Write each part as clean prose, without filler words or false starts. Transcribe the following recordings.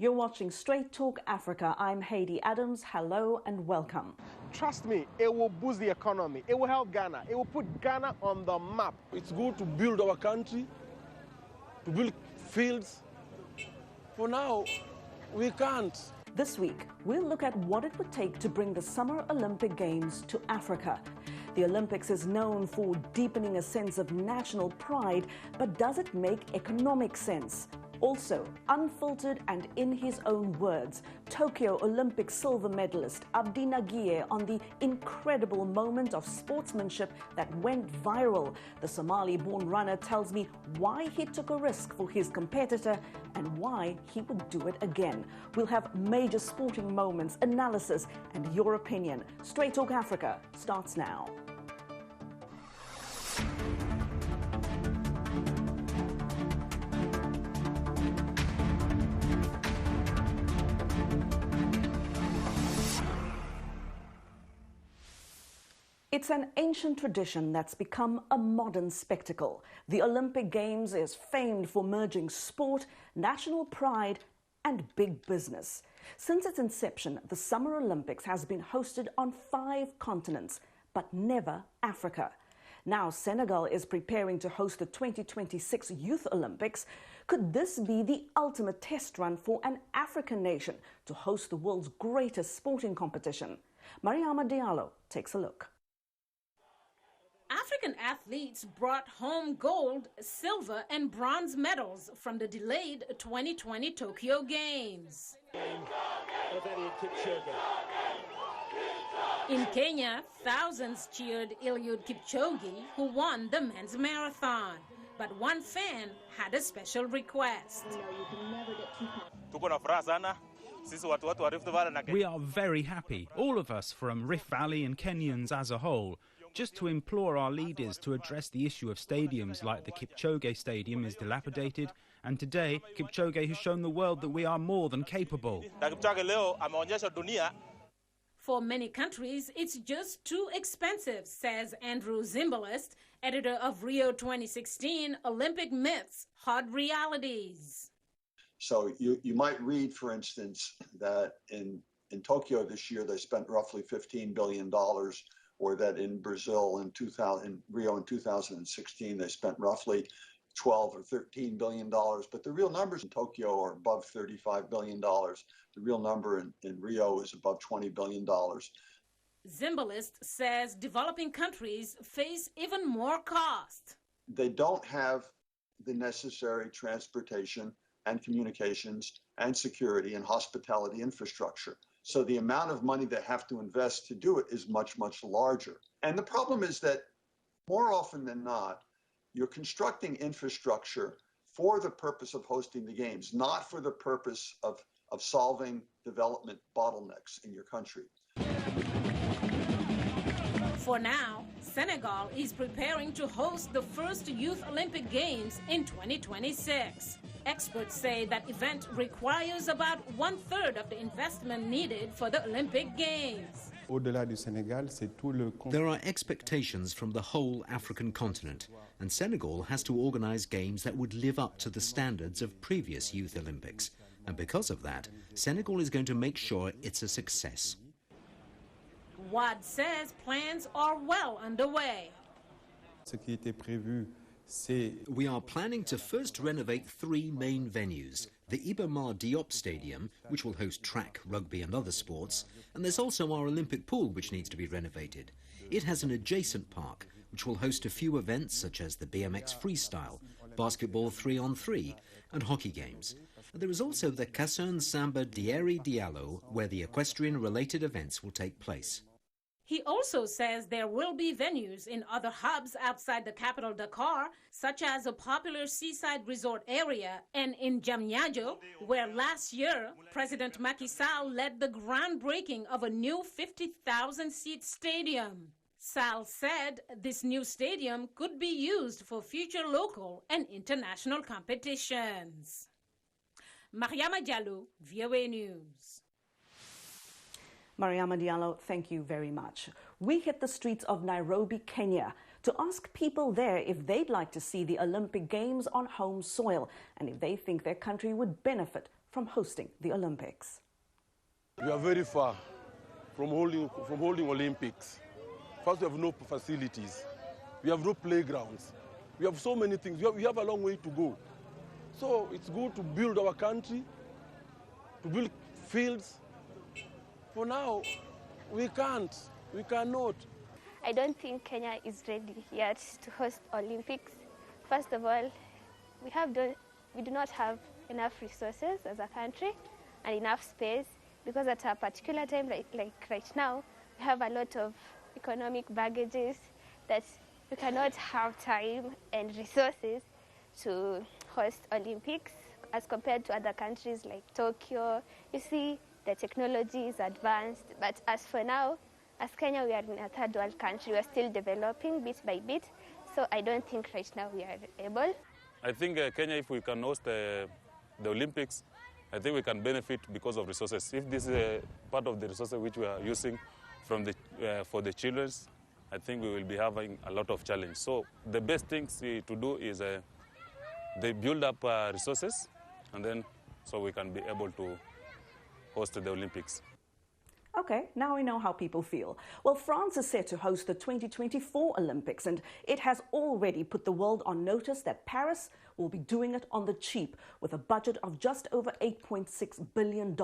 You're watching Straight Talk Africa. I'm Haydé Adams. Hello and welcome. Trust me, it will boost the economy. It will help Ghana. It will put Ghana on the map. It's good to build our country, to build fields. For now, we can't. This week, we'll look at what it would take to bring the Summer Olympic Games to Africa. The Olympics is known for deepening a sense of national pride, but does it make economic sense? Also, unfiltered and in his own words, Tokyo Olympic silver medalist Abdi Nageeye on the incredible moment of sportsmanship that went viral. The Somali-born runner tells me why he took a risk for his competitor and why he would do it again. We'll have major sporting moments, analysis, and your opinion. Straight Talk Africa starts now. It's an ancient tradition that's become a modern spectacle. The Olympic Games is famed for merging sport, national pride, and big business. Since its inception, the Summer Olympics has been hosted on 5 continents, but never Africa. Now Senegal is preparing to host the 2026 Youth Olympics. Could this be the ultimate test run for an African nation to host the world's greatest sporting competition? Mariama Diallo takes a look. African athletes brought home gold, silver and bronze medals from the delayed 2020 Tokyo Games. In Kenya, thousands cheered Eliud Kipchoge, who won the men's marathon. But one fan had a special request. We are very happy, all of us from Rift Valley and Kenyans as a whole, just to implore our leaders to address the issue of stadiums like the Kipchoge Stadium is dilapidated, and today Kipchoge has shown the world that we are more than capable. For many countries, it's just too expensive, says Andrew Zimbalist, editor of Rio 2016, Olympic Myths, Hard Realities. So you might read, for instance, that in Tokyo this year they spent roughly $15 billion, or that in Brazil in Rio in 2016 they spent roughly $12 or $13 billion. But the real numbers in Tokyo are above $35 billion. The real number in Rio is above $20 billion. Zimbalist says developing countries face even more cost. They don't have the necessary transportation and communications and security and hospitality infrastructure. So the amount of money they have to invest to do it is much, much larger. And the problem is that more often than not, you're constructing infrastructure for the purpose of hosting the games, not for the purpose of solving development bottlenecks in your country. For now, Senegal is preparing to host the first Youth Olympic Games in 2026. Experts say that event requires about 1/3 of the investment needed for the Olympic Games. There are expectations from the whole African continent, and Senegal has to organize games that would live up to the standards of previous Youth Olympics. And because of that, Senegal is going to make sure it's a success. Wad says plans are well underway. We are planning to first renovate 3 main venues. The Iba Mar Diop Stadium, which will host track, rugby and other sports, and there's also our Olympic pool, which needs to be renovated. It has an adjacent park, which will host a few events such as the BMX freestyle, basketball 3-on-3 and hockey games. And there is also the Kassun Samba Dieri Diallo, where the equestrian-related events will take place. He also says there will be venues in other hubs outside the capital Dakar, such as a popular seaside resort area, and in Diamniadio, where last year President Macky Sall led the groundbreaking of a new 50,000-seat stadium. Sall said this new stadium could be used for future local and international competitions. Mariama Diallo, VOA News. Mariama Diallo, thank you very much. We hit the streets of Nairobi, Kenya, to ask people there if they'd like to see the Olympic Games on home soil and if they think their country would benefit from hosting the Olympics. We are very far from holding Olympics. First, we have no facilities. We have no playgrounds. We have so many things. We have a long way to go. So it's good to build our country, to build fields. For now, we can't. We cannot. I don't think Kenya is ready yet to host Olympics. First of all, we do not have enough resources as a country and enough space, because at a particular time, like right now, we have a lot of economic baggages that we cannot have time and resources to host Olympics as compared to other countries like Tokyo. You see, the technology is advanced, but as for now, as Kenya, we are in a third world country. We are still developing bit by bit, so I don't think right now we are able. I think Kenya, if we can host the Olympics, I think we can benefit because of resources. If this is part of the resources which we are using from for the children, I think we will be having a lot of challenge. So the best things to do is they build up resources, and then so we can be able to host the Olympics. Okay, now we know how people feel. Well, France is set to host the 2024 Olympics, and it has already put the world on notice that Paris will be doing it on the cheap with a budget of just over $8.6 billion.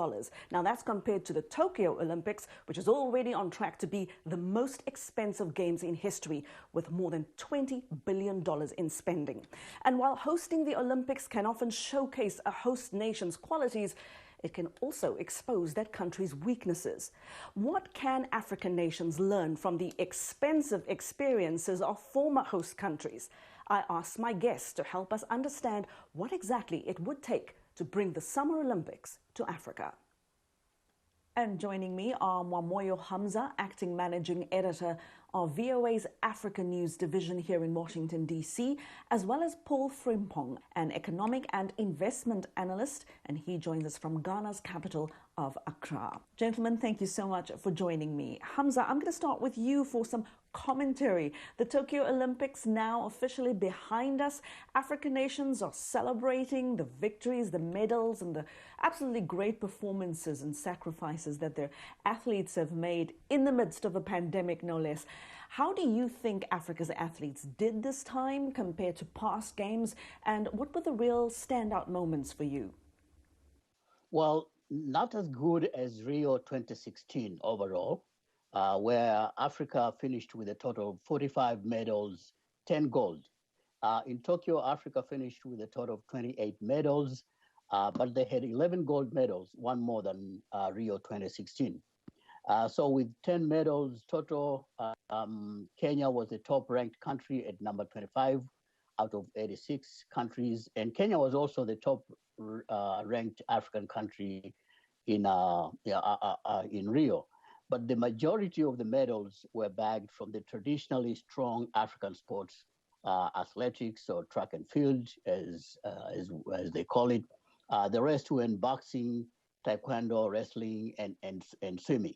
Now, that's compared to the Tokyo Olympics, which is already on track to be the most expensive games in history, with more than $20 billion in spending. And while hosting the Olympics can often showcase a host nation's qualities, it can also expose that country's weaknesses. What can African nations learn from the expensive experiences of former host countries? I asked my guests to help us understand what exactly it would take to bring the Summer Olympics to Africa. And joining me are Mwamoyo Hamza, acting managing editor of VOA's Africa News division here in Washington, D.C., as well as Paul Frimpong, an economic and investment analyst, and he joins us from Ghana's capital of Accra. Gentlemen, thank you so much for joining me. Hamza, I'm going to start with you for some commentary. The Tokyo Olympics now officially behind us. African nations are celebrating the victories, the medals, and the absolutely great performances and sacrifices that their athletes have made in the midst of a pandemic, no less. How do you think Africa's athletes did this time compared to past games, and what were the real standout moments for you? Well, not as good as Rio 2016 overall, where Africa finished with a total of 45 medals, 10 gold. In Tokyo, Africa finished with a total of 28 medals, but they had 11 gold medals, one more than Rio 2016. So with 10 medals total, Kenya was the top-ranked country at number 25 out of 86 countries, and Kenya was also the top-ranked African country in Rio. But the majority of the medals were bagged from the traditionally strong African sports, athletics or track and field, as they call it. The rest were in boxing, taekwondo, wrestling, and swimming.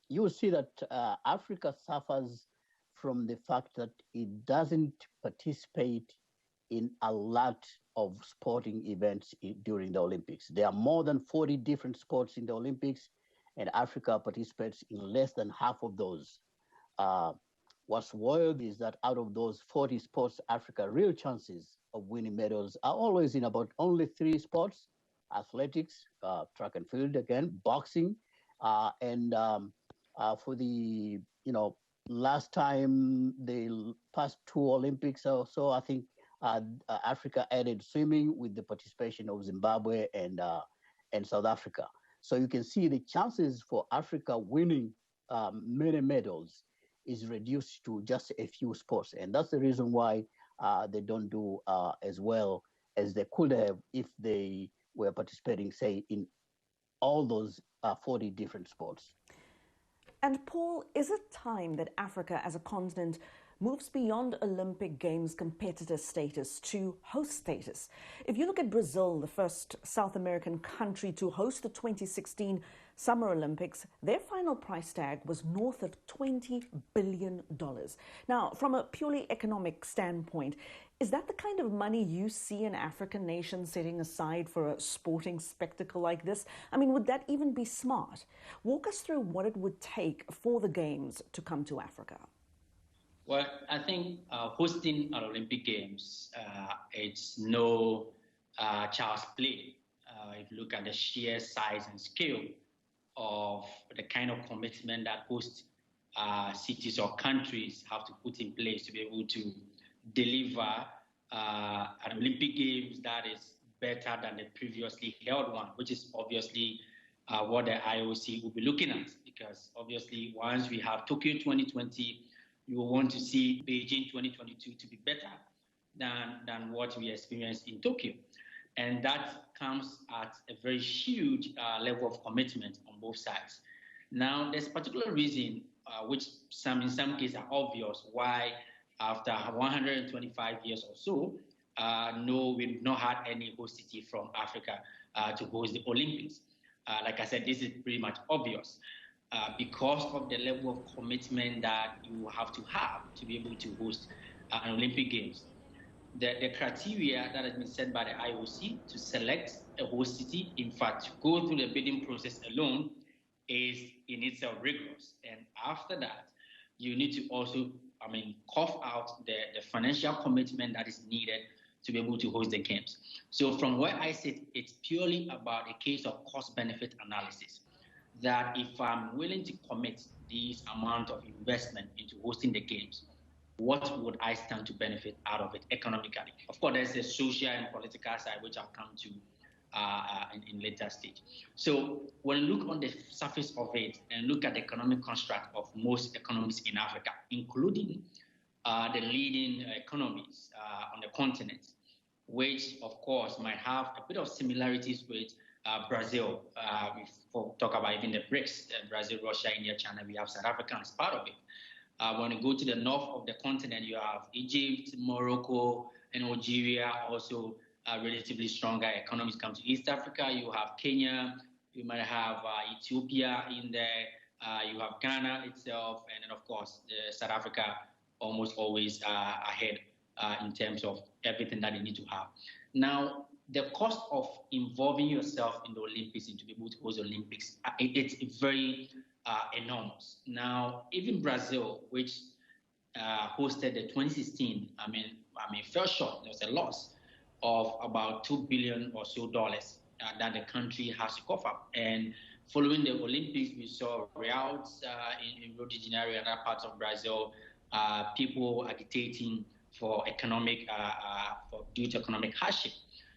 You will see that Africa suffers from the fact that it doesn't participate in a lot of sporting events during the Olympics. There are more than 40 different sports in the Olympics, and Africa participates in less than half of those. What's wild is that out of those 40 sports, Africa's real chances of winning medals are always in about only 3 sports: athletics, track and field again, boxing, and for the last time, the past 2 Olympics or so, I think Africa added swimming with the participation of Zimbabwe and South Africa. So you can see the chances for Africa winning many medals is reduced to just a few sports. And that's the reason why they don't do as well as they could have if they were participating, say, in all those 40 different sports. And Paul, is it time that Africa as a continent moves beyond Olympic Games competitor status to host status? If you look at Brazil, the first South American country to host the 2016 Summer Olympics, their final price tag was north of $20 billion. Now, from a purely economic standpoint, Is that the kind of money you see an African nation setting aside for a sporting spectacle like this? I mean, would that even be smart? Walk us through what it would take for the Games to come to Africa. Well, I think hosting an Olympic Games, it's no child's play. If you look at the sheer size and scale of the kind of commitment that host cities or countries have to put in place to be able to deliver an Olympic Games that is better than the previously held one, which is obviously what the IOC will be looking at, because obviously once we have Tokyo 2020, you will want to see Beijing 2022 to be better than what we experienced in Tokyo. And that comes at a very huge level of commitment on both sides. Now, there's a particular reason, which in some cases are obvious, why after 125 years or so, no, we've not had any host city from Africa to host the Olympics. Like I said, this is pretty much obvious because of the level of commitment that you have to be able to host an Olympic Games. The criteria that has been set by the IOC to select a host city, in fact, to go through the bidding process alone, is in itself rigorous. And after that, you need to also, cough out the financial commitment that is needed to be able to host the Games. So from where I sit, it's purely about a case of cost-benefit analysis, that if I'm willing to commit this amount of investment into hosting the Games, what would I stand to benefit out of it economically? Of course, there's the social and political side, which I'll come to in later stage. So when you look on the surface of it and look at the economic construct of most economies in Africa, including the leading economies on the continent, which of course might have a bit of similarities with Brazil. We talk about even the BRICS, Brazil, Russia, India, China, we have South Africa as part of it. When you go to the north of the continent, you have Egypt, Morocco, and Algeria, also relatively stronger economies. Come to East Africa, you have Kenya, you might have Ethiopia in there, you have Ghana itself, and then of course, South Africa almost always ahead in terms of everything that you need to have. Now, the cost of involving yourself in the Olympics and to be able to host the Olympics, it's very enormous. Now, even Brazil, which hosted the 2016, fell short. There was a loss of about $2 billion or so that the country has to cough up. And following the Olympics, we saw riots in Rio de Janeiro and other parts of Brazil, people agitating for due to economic hardship.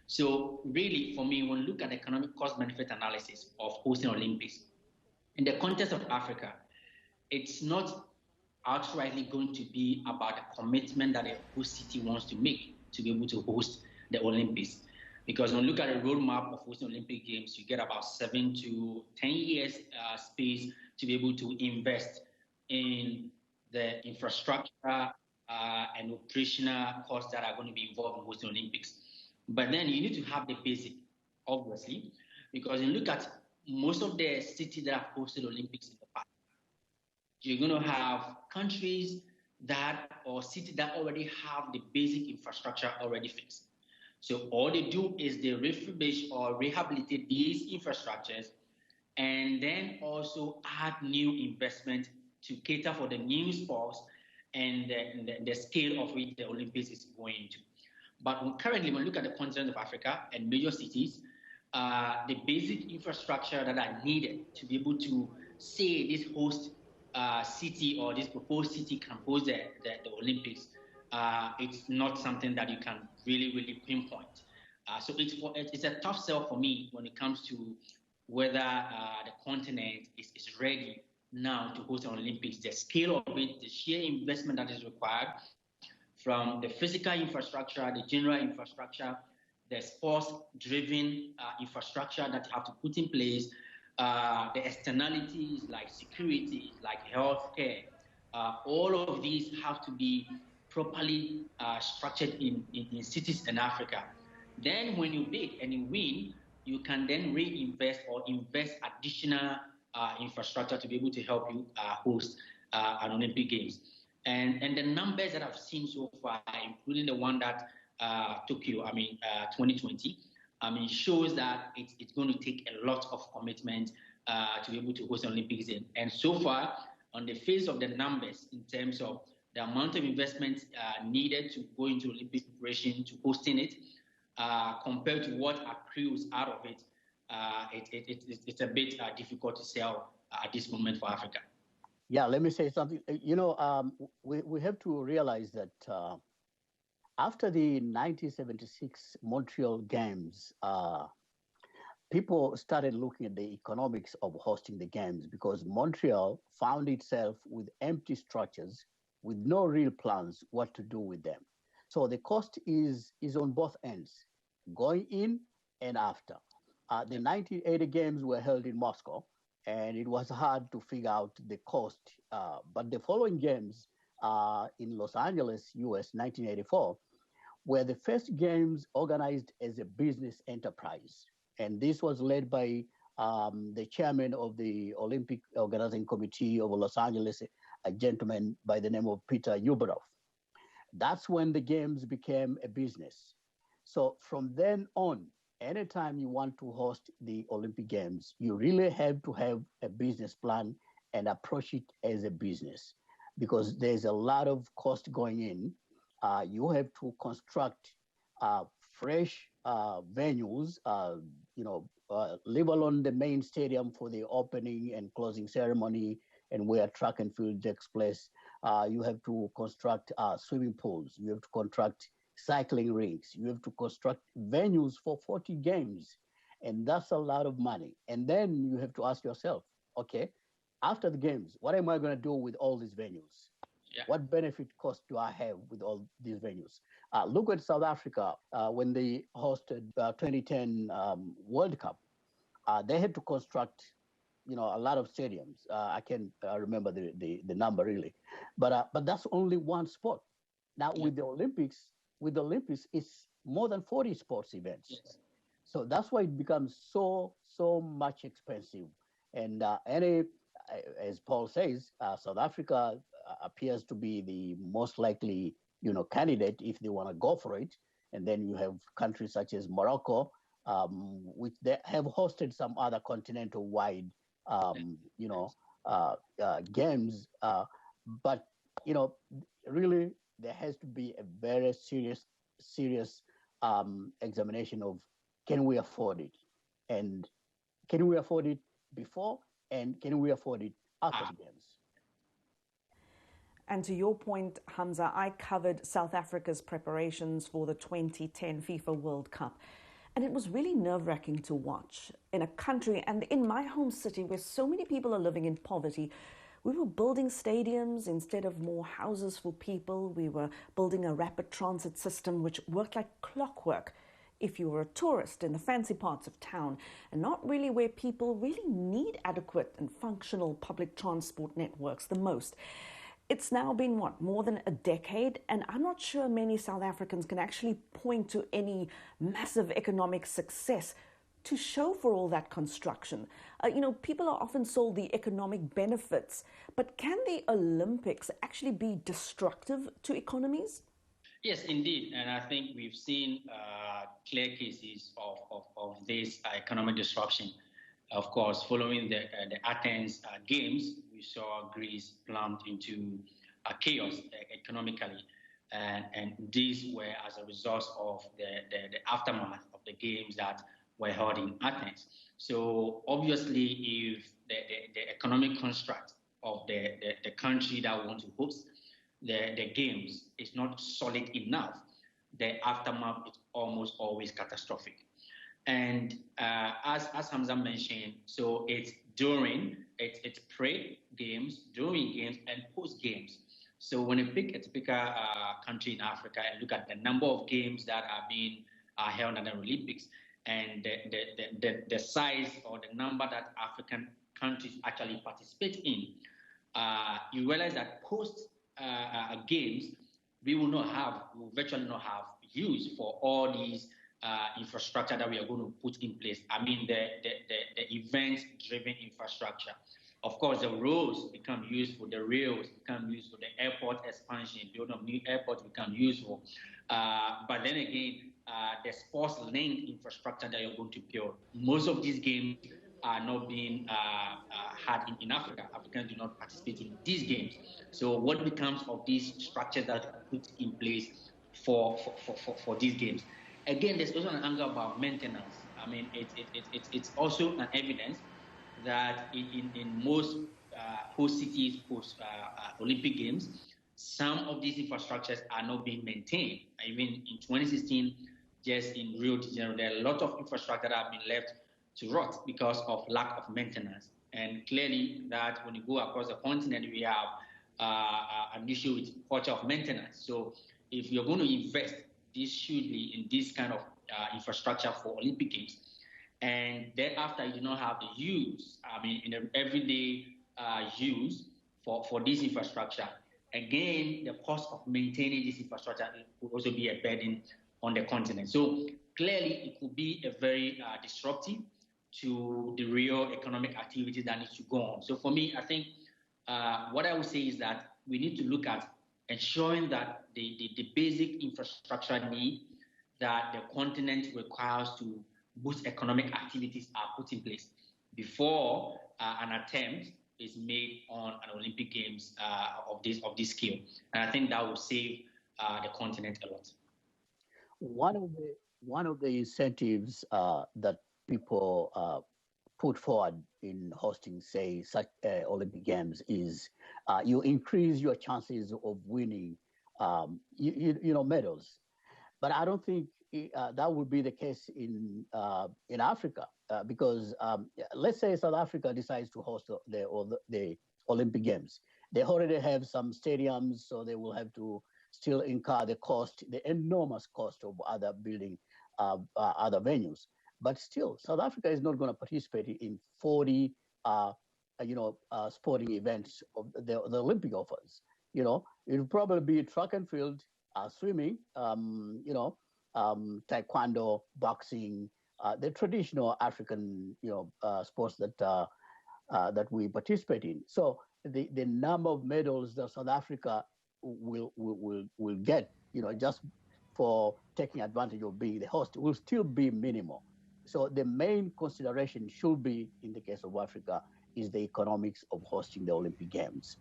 So really, for me, when you look at economic cost-benefit analysis of hosting Olympics, in the context of Africa, it's not outrightly going to be about the commitment that a host city wants to make to be able to host the Olympics. Because when you look at the roadmap of hosting Olympic Games, you get about 7 to 10 years space to be able to invest in the infrastructure and operational costs that are going to be involved in hosting Olympics. But then you need to have the basic, obviously, because you look at most of the cities that have hosted Olympics in the past, you're going to have countries or cities that already have the basic infrastructure already fixed. So all they do is they refurbish or rehabilitate these infrastructures and then also add new investment to cater for the new sports and the scale of which the Olympics is going to. But currently, when you look at the continent of Africa and major cities, the basic infrastructure that are needed to be able to say this host city or this proposed city can host the Olympics, it's not something that you can really pinpoint. So it's a tough sell for me when it comes to whether the continent is ready now to host an Olympics. The scale of it, the sheer investment that is required from the physical infrastructure, the general infrastructure, the sports-driven infrastructure that you have to put in place, the externalities like security, like healthcare, all of these have to be properly structured in cities in Africa. Then when you bid and you win, you can then reinvest or invest additional infrastructure to be able to help you host an Olympic Games. And the numbers that I've seen so far, including the one that Tokyo, 2020, shows that it's going to take a lot of commitment to be able to host Olympics. And so far, on the face of the numbers, in terms of the amount of investment needed to go into Olympic preparation, to hosting it, compared to what accrues out of it, it's a bit difficult to sell at this moment for Africa. Yeah, let me say something. We have to realize that after the 1976 Montreal Games, people started looking at the economics of hosting the games, because Montreal found itself with empty structures with no real plans what to do with them. So the cost is on both ends, going in and after. The 1980 Games were held in Moscow, and it was hard to figure out the cost. But the following games in Los Angeles, US, 1984, were the first games organized as a business enterprise. And this was led by the chairman of the Olympic Organizing Committee of Los Angeles, a gentleman by the name of Peter Uberov. That's when the games became a business. So from then on, anytime you want to host the Olympic Games, you really have to have a business plan and approach it as a business, because there's a lot of cost going in. You have to construct fresh venues, leave alone the main stadium for the opening and closing ceremony and where track and field takes place. You have to construct swimming pools. You have to construct cycling rinks. You have to construct venues for 40 games. And that's a lot of money. And then you have to ask yourself, okay, after the games, what am I going to do with all these venues? Yeah. What benefit cost do I have with all these venues? Look at South Africa when they hosted 2010 World Cup. They had to construct, a lot of stadiums. I can't remember the number really, but that's only one sport. Now with the Olympics, it's more than 40 sports events. Yes. So that's why it becomes so much expensive. And as Paul says, South Africa appears to be the most likely, candidate if they want to go for it. And then you have countries such as Morocco, which they have hosted some other continental-wide, games. But really, there has to be a very serious examination of, can we afford it? And can we afford it before? And can we afford it after the games? And to your point, Hamza, I covered South Africa's preparations for the 2010 FIFA World Cup. And it was really nerve-wracking to watch in a country, and in my home city where so many people are living in poverty. We were building stadiums instead of more houses for people. We were building a rapid transit system which worked like clockwork if you were a tourist in the fancy parts of town, and not really where people really need adequate and functional public transport networks the most. It's now been, more than a decade, and I'm not sure many South Africans can actually point to any massive economic success to show for all that construction. People are often sold the economic benefits, but can the Olympics actually be destructive to economies? Yes, indeed. And I think we've seen clear cases of this economic disruption. Of course, following the Athens Games, we saw Greece plunged into chaos economically. And these were as a result of the aftermath of the games that were held in Athens. So obviously, if the economic construct of the country that wants to host the games is not solid enough, the aftermath is almost always catastrophic. And as Hamza mentioned, so it's pre-games, during games, and post-games. So when you pick a typical country in Africa and look at the number of games that are being held at the Olympics, and the size or the number that African countries actually participate in, you realize that post games, we will virtually not have use for all these infrastructure that we are going to put in place. I mean, the event-driven infrastructure Of course, the roads become useful, the rails become useful, the airport expansion, building of new airports become useful. But then again, the sports link infrastructure that you're going to build, most of these games are not being had in Africa. Africans do not participate in these games. So what becomes of these structures that are put in place for these games? Again, there's also an angle about maintenance. I mean, it's also an evidence that in most host cities, post Olympic Games, some of these infrastructures are not being maintained. Even in 2016, just in Rio de Janeiro, there are a lot of infrastructure that have been left to rot because of lack of maintenance. And clearly that when you go across the continent, we have an issue with culture of maintenance. So if you're going to invest, this should be in this kind of infrastructure for Olympic Games. And thereafter, you do not have the use, I mean, in the everyday use for this infrastructure. Again, the cost of maintaining this infrastructure could also be a burden on the continent. So clearly, it could be a very disruptive to the real economic activities that need to go on. So for me, I think what I would say is that we need to look at ensuring that the basic infrastructure need that the continent requires to boost economic activities are put in place before an attempt is made on an Olympic Games of this scale. And I think that will save the continent a lot. One of the incentives that people put forward in hosting, say, such Olympic Games is you increase your chances of winning, medals. But I don't think that would be the case in Africa because let's say South Africa decides to host the Olympic Games. They already have some stadiums, so they will have to still incur the enormous cost of other building other venues. But still, South Africa is not going to participate in 40, sporting events of the Olympic offers. It will probably be track and field, swimming, taekwondo, boxing, the traditional African, sports that we participate in. So the number of medals that South Africa will get, just for taking advantage of being the host, will still be minimal. So the main consideration should be, in the case of Africa, is the economics of hosting the Olympic Games.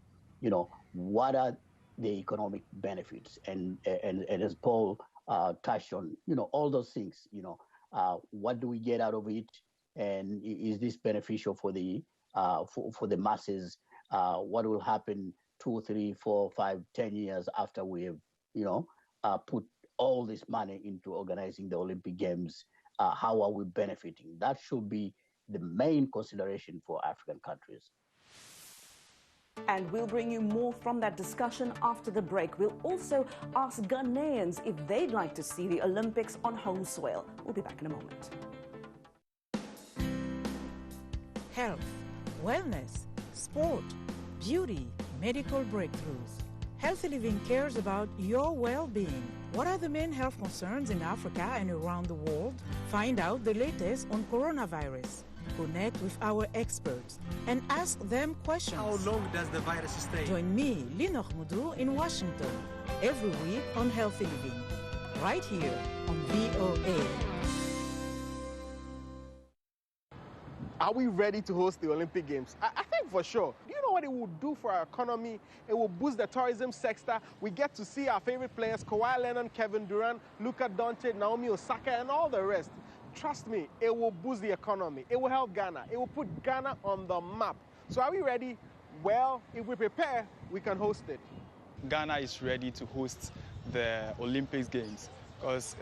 What are the economic benefits? And as Paul touched on, all those things, what do we get out of it? And is this beneficial for the masses? What will happen 2, 3, 4, 5, 10 years after we have, put all this money into organizing the Olympic Games? How are we benefiting? That should be the main consideration for African countries. And we'll bring you more from that discussion after the break. We'll also ask Ghanaians if they'd like to see the Olympics on home soil. We'll be back in a moment. Health, wellness, sport, beauty, medical breakthroughs. Healthy Living cares about your well-being. What are the main health concerns in Africa and around the world? Find out the latest on coronavirus. Connect with our experts and ask them questions. How long does the virus stay? Join me, Linoch Mudu, in Washington, every week on Healthy Living, right here on VOA. Are we ready to host the Olympic Games? I think for sure. Do you know what it will do for our economy? It will boost the tourism sector. We get to see our favorite players, Kawhi Leonard, Kevin Durant, Luka Doncic, Naomi Osaka, and all the rest. Trust me, it will boost the economy. It will help Ghana. It will put Ghana on the map. So are we ready? Well, if we prepare, we can host it. Ghana is ready to host the Olympics Games because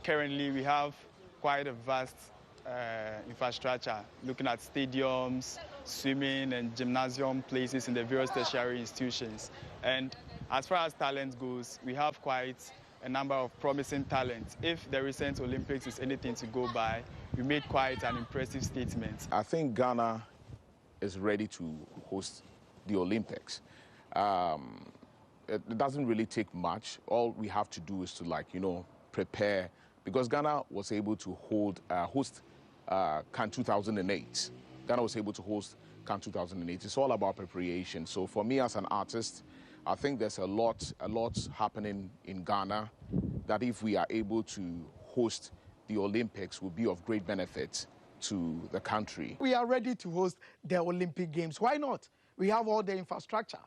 currently we have quite a vast infrastructure, looking at stadiums, swimming and gymnasium places in the various tertiary institutions. And as far as talent goes, we have quite a number of promising talents. If the recent Olympics is anything to go by, we made quite an impressive statement. I think Ghana is ready to host the Olympics. It doesn't really take much. All we have to do is to prepare, because Ghana was able to host Cannes 2008. Ghana was able to host Cannes 2008. It's all about preparation. So for me as an artist, I think there's a lot happening in Ghana that if we are able to host the Olympics will be of great benefit to the country. We are ready to host the Olympic Games. Why not? We have all the infrastructure.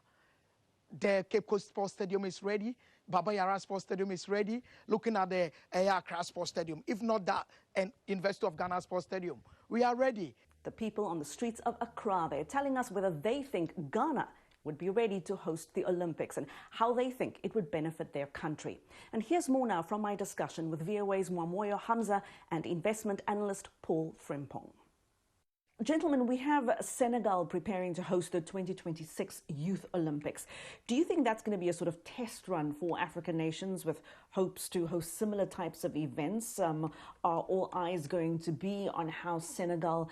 The Cape Coast Sports Stadium is ready. Baba Yara Sports Stadium is ready. Looking at the Accra Sports Stadium. If not that, and University of Ghana Sports Stadium. We are ready. The people on the streets of Accra, they're telling us whether they think Ghana would be ready to host the Olympics and how they think it would benefit their country. And here's more now from my discussion with VOA's Mwamoyo Hamza and investment analyst Paul Frimpong. Gentlemen, we have Senegal preparing to host the 2026 Youth Olympics. Do you think that's going to be a sort of test run for African nations with hopes to host similar types of events? Are all eyes going to be on how Senegal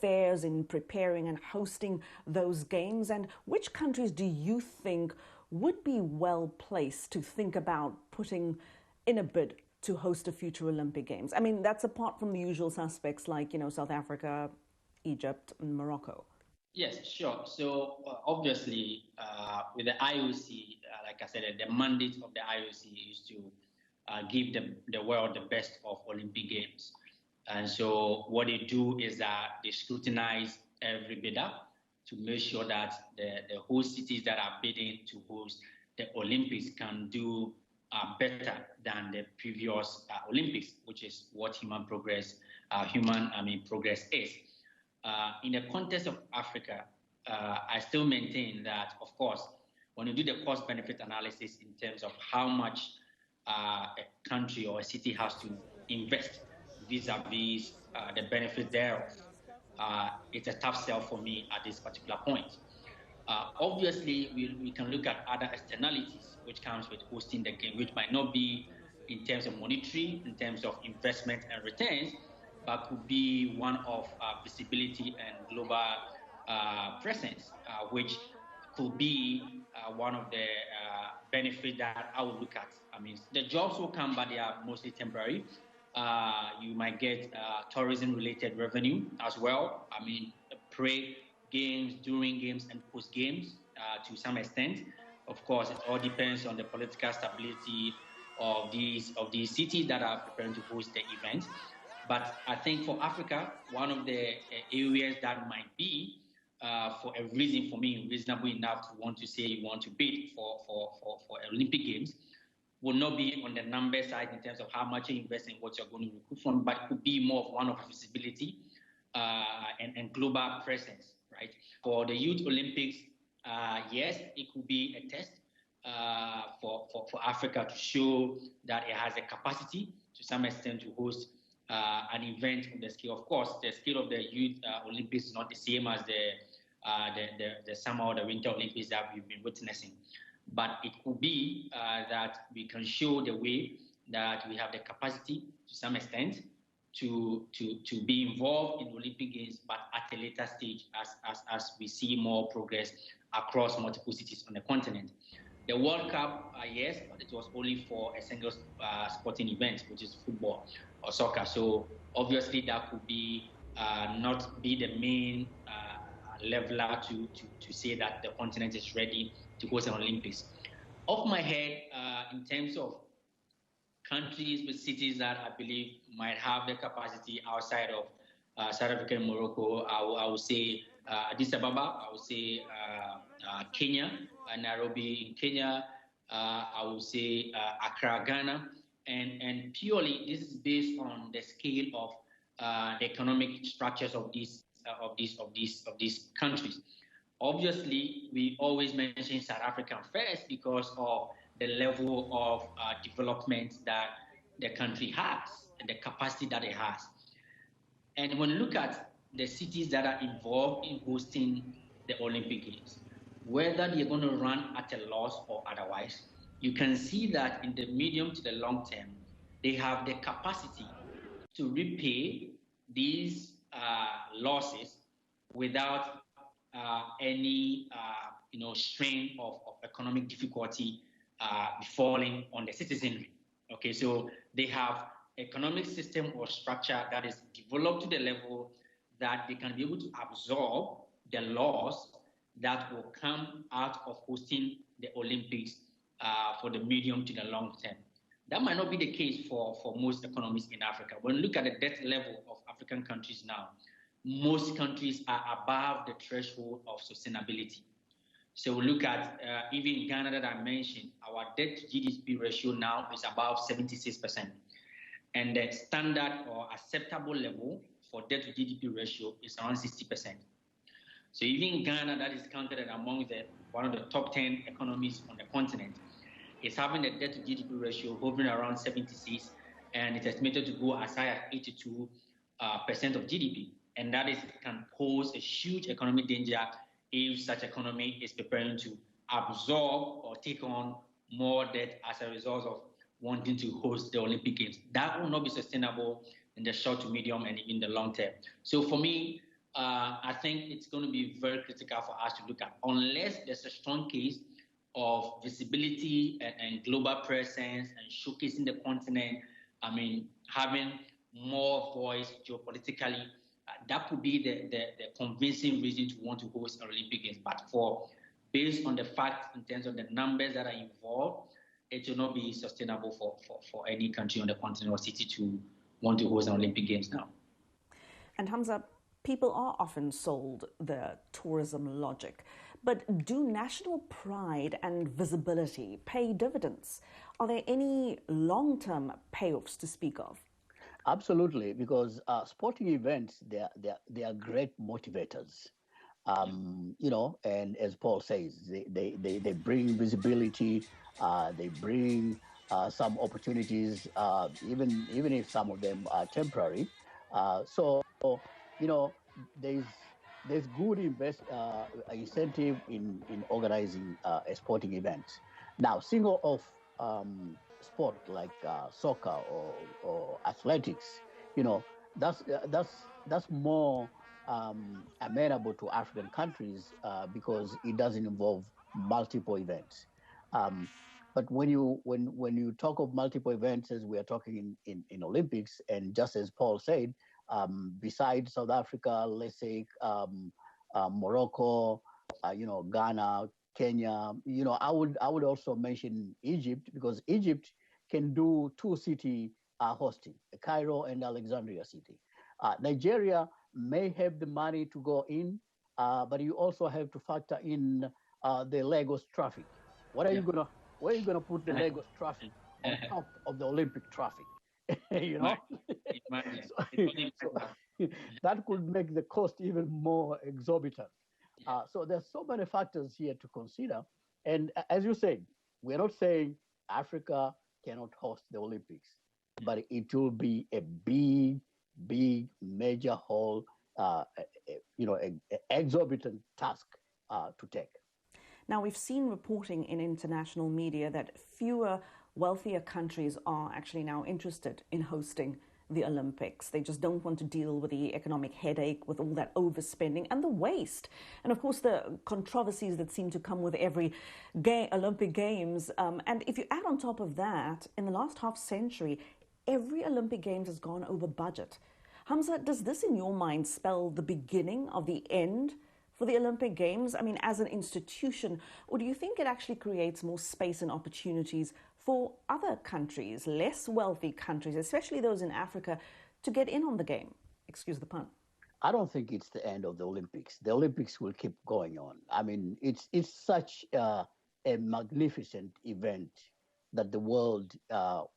fares in preparing and hosting those games? And which countries do you think would be well placed to think about putting in a bid to host a future Olympic Games? I mean, that's apart from the usual suspects like, South Africa, Egypt and Morocco. Yes, sure. So obviously, with the IOC, like I said, the mandate of the IOC is to give the world the best of Olympic Games. And so what they do is that they scrutinize every bidder to make sure that the host cities that are bidding to host the Olympics can do better than the previous Olympics, which is what progress is. In the context of Africa, I still maintain that, of course, when you do the cost-benefit analysis in terms of how much a country or a city has to invest vis-a-vis the benefit thereof, it's a tough sell for me at this particular point. Obviously, we can look at other externalities which comes with hosting the game, which might not be in terms of monetary, in terms of investment and returns, but could be one of visibility and global presence, which could be one of the benefits that I would look at. I mean, the jobs will come, but they are mostly temporary. You might get tourism-related revenue as well. I mean, pre-games, during games, and post-games to some extent. Of course, it all depends on the political stability of these cities that are preparing to host the event. But I think for Africa, one of the areas that might be, for a reason for me, reasonable enough to want to say you want to bid for Olympic Games, will not be on the number side in terms of how much you invest in what you're going to recruit from, but it could be more of one of visibility and global presence, right? For the Youth Olympics, yes, it could be a test for Africa to show that it has a capacity to some extent to host an event on the scale. Of course, the scale of the Youth Olympics is not the same as the summer or the winter Olympics that we've been witnessing. But it could be that we can show the way that we have the capacity to some extent to be involved in Olympic Games, but at a later stage as we see more progress across multiple cities on the continent. The World Cup, yes, but it was only for a single sporting event, which is football or soccer. So obviously that could be not be the main leveler to say that the continent is ready to host an Olympics. Off my head, in terms of countries with cities that I believe might have the capacity outside of South Africa and Morocco, I would say Addis Ababa, I would say Kenya, Nairobi in Kenya, I would say Accra, Ghana, and purely this is based on the scale of the economic structures of these countries. Obviously, we always mention South Africa first because of the level of development that the country has and the capacity that it has. And when you look at the cities that are involved in hosting the Olympic Games, whether they're going to run at a loss or otherwise, you can see that in the medium to the long term, they have the capacity to repay these losses without any strain of economic difficulty falling on the citizenry. Okay, so they have economic system or structure that is developed to the level that they can be able to absorb the loss that will come out of hosting the Olympics for the medium to the long term. That might not be the case for most economies in Africa. When you look at the debt level of African countries now, most countries are above the threshold of sustainability. So we look at even Ghana that I mentioned, our debt to GDP ratio now is above 76%. And the standard or acceptable level for debt to GDP ratio is around 60%. So even Ghana, that is counted among one of the top 10 economies on the continent, is having a debt to GDP ratio hovering around 76, and it's estimated to go as high as 82% of GDP. And that can pose a huge economic danger if such economy is preparing to absorb or take on more debt as a result of wanting to host the Olympic Games. That will not be sustainable in the short to medium and even the long term. So for me, I think it's going to be very critical for us to look at, unless there's a strong case of visibility and global presence and showcasing the continent. I mean, having more voice geopolitically, that could be the convincing reason to want to host an Olympic Games. But based on the fact in terms of the numbers that are involved, it will not be sustainable for any country on the continent or city to want to host an Olympic Games now. And Hamza, people are often sold the tourism logic, but do national pride and visibility pay dividends? Are there any long-term payoffs to speak of? Absolutely, because sporting events, they are great motivators. And as Paul says, they bring visibility, they bring some opportunities, even if some of them are temporary. There's good incentive in organizing a sporting event. Now, single off sport like soccer or athletics, that's more amenable to African countries because it doesn't involve multiple events. But when you talk of multiple events, as we are talking in Olympics, and just as Paul said, besides South Africa, let's say Morocco, Ghana, Kenya, I would also mention Egypt, because Egypt can do two city hosting, Cairo and Alexandria city. Nigeria may have the money to go in, but you also have to factor in the Lagos traffic. Where are you gonna put the Lagos traffic on top of the Olympic traffic? So that could make the cost even more exorbitant. So there's so many factors here to consider. And as you said, we're not saying Africa cannot host the Olympics, but it will be a big major haul, exorbitant task to take. Now, we've seen reporting in international media that fewer wealthier countries are actually now interested in hosting the Olympics. They just don't want to deal with the economic headache, with all that overspending and the waste. And of course, the controversies that seem to come with every Olympic Games. And if you add on top of that, in the last half century, every Olympic Games has gone over budget. Hamza, does this in your mind spell the beginning of the end for the Olympic Games? I mean, as an institution, or do you think it actually creates more space and opportunities for other countries, less wealthy countries, especially those in Africa, to get in on the game? Excuse the pun. I don't think it's the end of the Olympics. The Olympics will keep going on. I mean, it's such a magnificent event that the world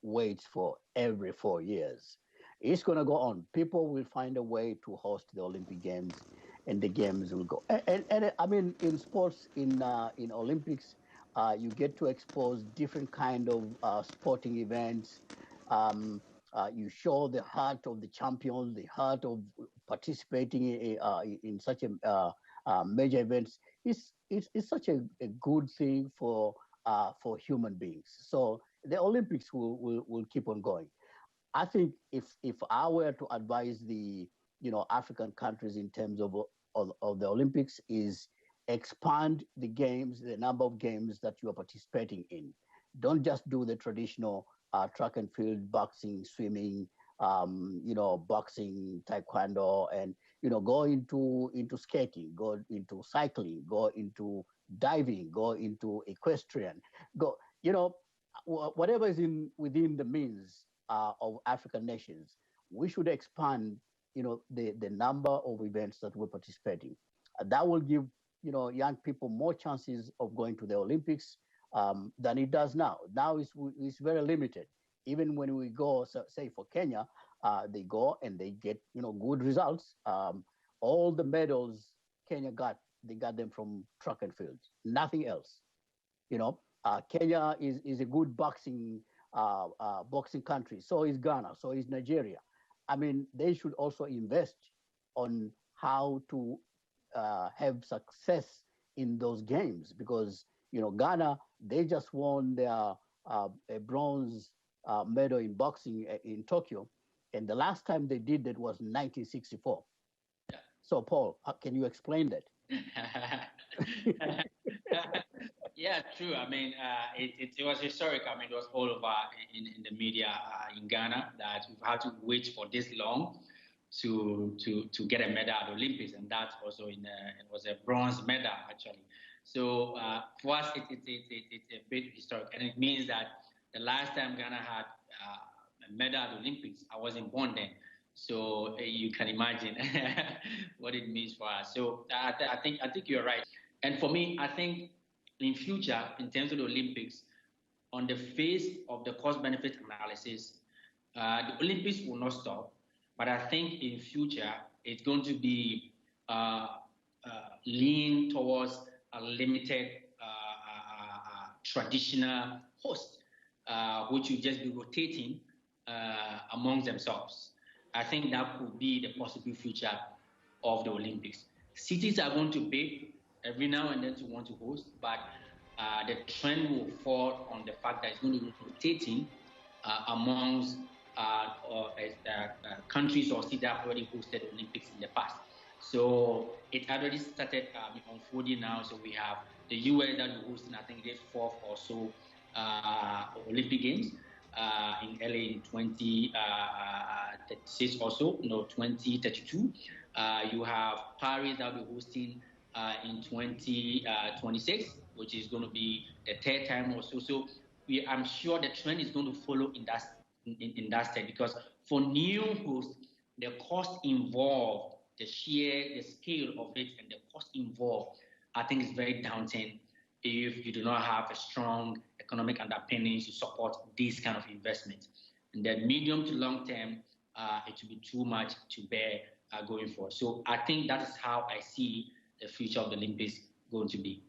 waits for every 4 years. It's going to go on. People will find a way to host the Olympic Games, and the games will go. And I mean, in sports, in Olympics, you get to expose different kind of sporting events. You show the heart of the champion, the heart of participating in such a major events. It's such a good thing for human beings. So the Olympics will keep on going. I think if I were to advise the African countries in terms of the Olympics, is expand the games, the number of games that you are participating in. Don't just do the traditional track and field, boxing, swimming, boxing, taekwondo, and go into skating, go into cycling, go into diving, go into equestrian, go, whatever is within the means of African nations. We should expand, the number of events that we're participating. That will give, young people more chances of going to the Olympics than it does now. Now it's very limited. Even when we go, say for Kenya, they go and they get, good results. All the medals Kenya got, they got them from track and field, nothing else. Kenya is a good boxing country. So is Ghana. So is Nigeria. I mean, they should also invest on how to have success in those games because, Ghana, they just won their a bronze medal in boxing in Tokyo. And the last time they did that was 1964. Yeah. So, Paul, can you explain that? Yeah, true. I mean, it was historic. I mean, it was all over in the media in Ghana that we've had to wait for this long to get a medal at the Olympics, and that's also it was a bronze medal actually. So for us, it's a bit historic, and it means that the last time Ghana had a medal at the Olympics, I wasn't born then. So you can imagine what it means for us. So I think you're right. And for me, I think in future, in terms of the Olympics, on the face of the cost-benefit analysis, the Olympics will not stop. But I think in future, it's going to be lean towards a limited traditional host, which will just be rotating amongst themselves. I think that could be the possible future of the Olympics. Cities are going to bid every now and then to want to host, but the trend will fall on the fact that it's going to be rotating amongst countries or cities that have already hosted the Olympics in the past. So it already started unfolding now. So we have the US that will host, I think it's fourth or so Olympic Games in LA in 2036 or so, 2032. You have Paris that will be hosting in 2026, which is going to be the third time or so. So I'm sure the trend is going to follow in that state, because for new hosts, the cost involved, the scale of it and the cost involved, I think is very daunting if you do not have a strong economic underpinnings to support these kind of investments. In the medium to long term, it will be too much to bear going forward. So I think that is how I see the future of the Olympics going to be.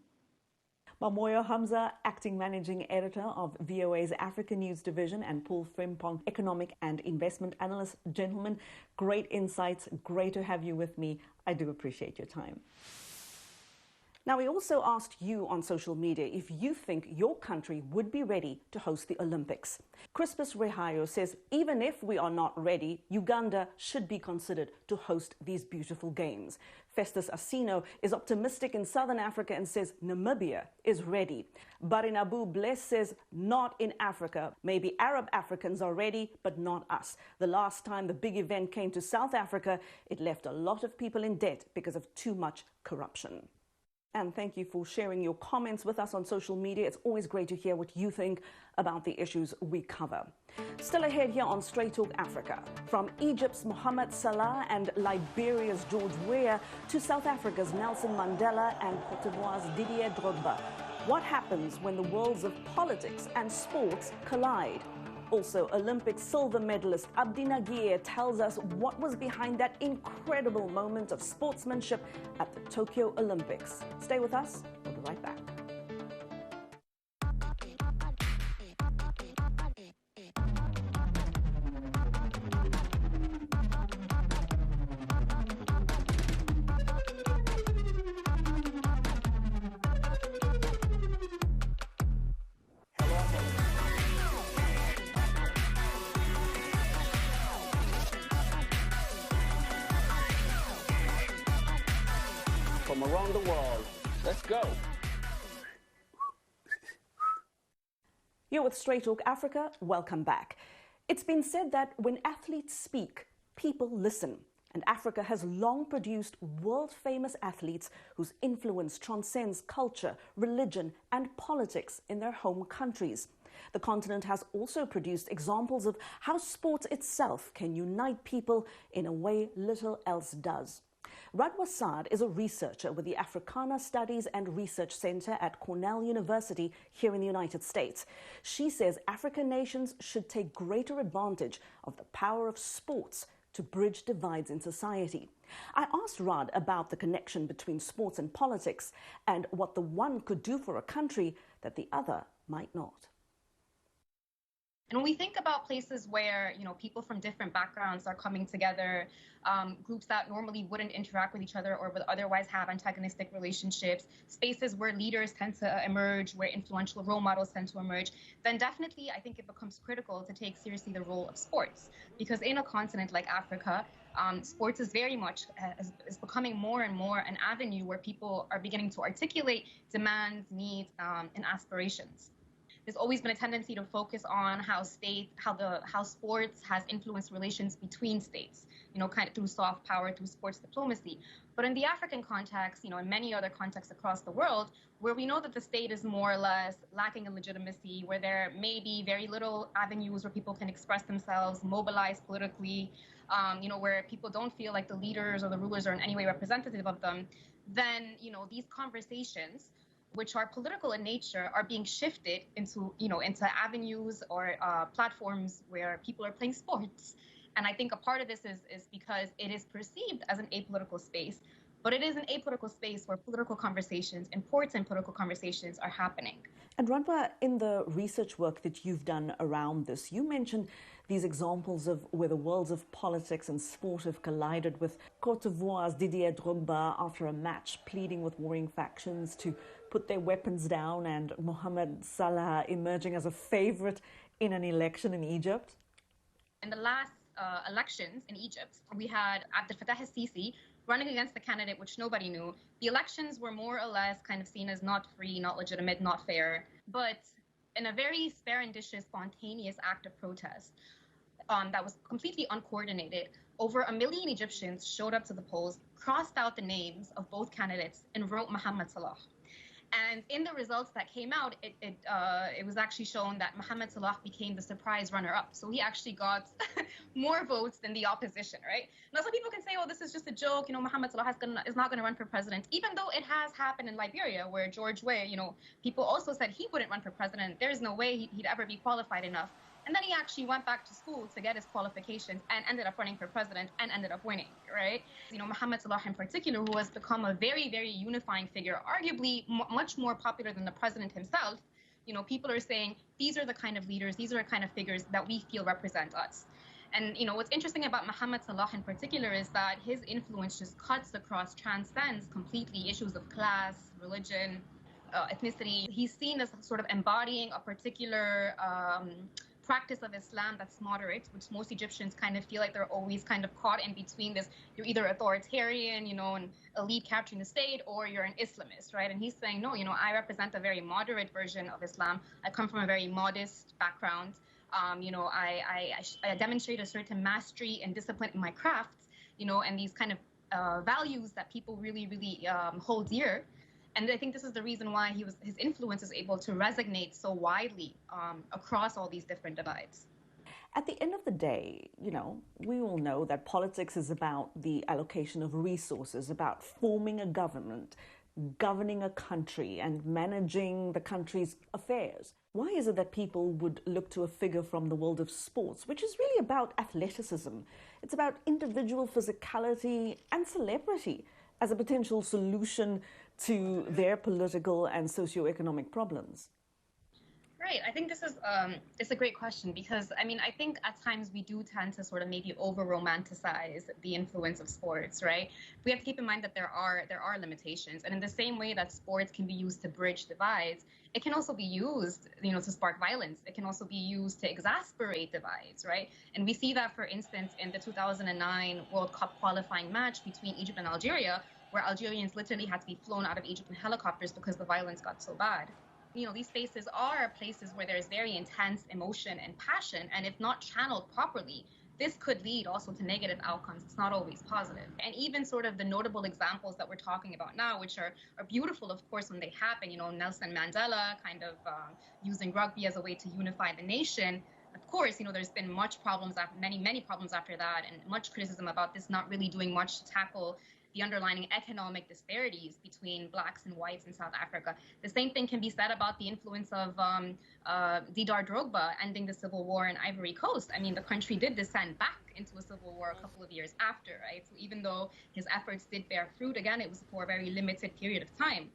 Mwamoyo Hamza, Acting Managing Editor of VOA's African News Division, and Paul Frimpong, Economic and Investment Analyst. Gentlemen, great insights. Great to have you with me. I do appreciate your time. Now, we also asked you on social media if you think your country would be ready to host the Olympics. Crispus Rehayo says even if we are not ready, Uganda should be considered to host these beautiful games. Festus Asino is optimistic in Southern Africa and says Namibia is ready. Barinabu Bless says not in Africa. Maybe Arab Africans are ready, but not us. The last time the big event came to South Africa, it left a lot of people in debt because of too much corruption. And thank you for sharing your comments with us on social media. It's always great to hear what you think about the issues we cover. Still ahead here on Straight Talk Africa. From Egypt's Mohamed Salah and Liberia's George Weah to South Africa's Nelson Mandela and Cote d'Ivoire's Didier Drogba. What happens when the worlds of politics and sports collide? Also, Olympic silver medalist Abdi Nageeye tells us what was behind that incredible moment of sportsmanship at the Tokyo Olympics. Stay with us. We'll be right back. From around the world. Let's go. You're with Straight Talk Africa. Welcome back. It's been said that when athletes speak, people listen. And Africa has long produced world-famous athletes whose influence transcends culture, religion, and politics in their home countries. The continent has also produced examples of how sport itself can unite people in a way little else does. Radwa Saad is a researcher with the Africana Studies and Research Center at Cornell University here in the United States. She says African nations should take greater advantage of the power of sports to bridge divides in society. I asked Rad about the connection between sports and politics and what the one could do for a country that the other might not. And when we think about places where, people from different backgrounds are coming together, groups that normally wouldn't interact with each other or would otherwise have antagonistic relationships, spaces where leaders tend to emerge, where influential role models tend to emerge, then definitely I think it becomes critical to take seriously the role of sports. Because in a continent like Africa, sports is very much, is becoming more and more an avenue where people are beginning to articulate demands, needs, and aspirations. There's always been a tendency to focus on how sports has influenced relations between states, kind of through soft power, through sports diplomacy. But in the African context, in many other contexts across the world, where we know that the state is more or less lacking in legitimacy, where there may be very little avenues where people can express themselves, mobilize politically, where people don't feel like the leaders or the rulers are in any way representative of them, then, these conversations, which are political in nature, are being shifted into avenues or platforms where people are playing sports. And I think a part of this is because it is perceived as an apolitical space, but it is an apolitical space where political conversations, important political conversations, are happening. And Radwa, in the research work that you've done around this, you mentioned these examples of where the worlds of politics and sport have collided, with Côte d'Ivoire's Didier Drogba after a match pleading with warring factions to put their weapons down, and Mohamed Salah emerging as a favorite in an election in Egypt. In the last elections in Egypt, we had Abdi al-Sisi running against the candidate which nobody knew. The elections were more or less kind of seen as not free, not legitimate, not fair. But in a very serendipitous, spontaneous act of protest that was completely uncoordinated, over 1 million Egyptians showed up to the polls, crossed out the names of both candidates, and wrote Mohamed Salah. And in the results that came out, it was actually shown that Mohamed Salah became the surprise runner-up. So he actually got more votes than the opposition, right? Now, some people can say, oh, this is just a joke. Mohamed Salah is not going to run for president, even though it has happened in Liberia, where George Weah, people also said he wouldn't run for president. There's no way he'd ever be qualified enough. And then he actually went back to school to get his qualifications and ended up running for president and ended up winning, right? Mohamed Salah in particular, who has become a very, very unifying figure, arguably much more popular than the president himself. People are saying these are the kind of leaders, these are the kind of figures that we feel represent us. And, what's interesting about Mohamed Salah in particular is that his influence just cuts across, transcends completely issues of class, religion, ethnicity. He's seen as sort of embodying a particular practice of Islam that's moderate, which most Egyptians kind of feel like they're always kind of caught in between this. You're either authoritarian, an elite capturing the state, or you're an Islamist, right? And he's saying, no, I represent a very moderate version of Islam. I come from a very modest background. I demonstrate a certain mastery and discipline in my craft, and these kind of values that people really, really hold dear. And I think this is the reason why his influence is able to resonate so widely across all these different divides. At the end of the day, we all know that politics is about the allocation of resources, about forming a government, governing a country, and managing the country's affairs. Why is it that people would look to a figure from the world of sports, which is really about athleticism? It's about individual physicality and celebrity as a potential solution to their political and socioeconomic problems? Right. I think this is it's a great question because, I think at times we do tend to sort of maybe over-romanticize the influence of sports, right? We have to keep in mind that there are limitations. And in the same way that sports can be used to bridge divides, it can also be used, to spark violence. It can also be used to exasperate divides, right? And we see that, for instance, in the 2009 World Cup qualifying match between Egypt and Algeria, where Algerians literally had to be flown out of Egypt in helicopters because the violence got so bad. These spaces are places where there's very intense emotion and passion, and if not channeled properly, this could lead also to negative outcomes. It's not always positive. And even sort of the notable examples that we're talking about now, which are beautiful, of course, when they happen, you know, Nelson Mandela kind of using rugby as a way to unify the nation. Of course, you know, there's been many problems after that, and much criticism about this not really doing much to tackle the underlying economic disparities between blacks and whites in South Africa. The same thing can be said about the influence of Didar Drogba ending the civil war in Ivory Coast. I mean, the country did descend back into a civil war a couple of years after, right? So even though his efforts did bear fruit, again, it was for a very limited period of time.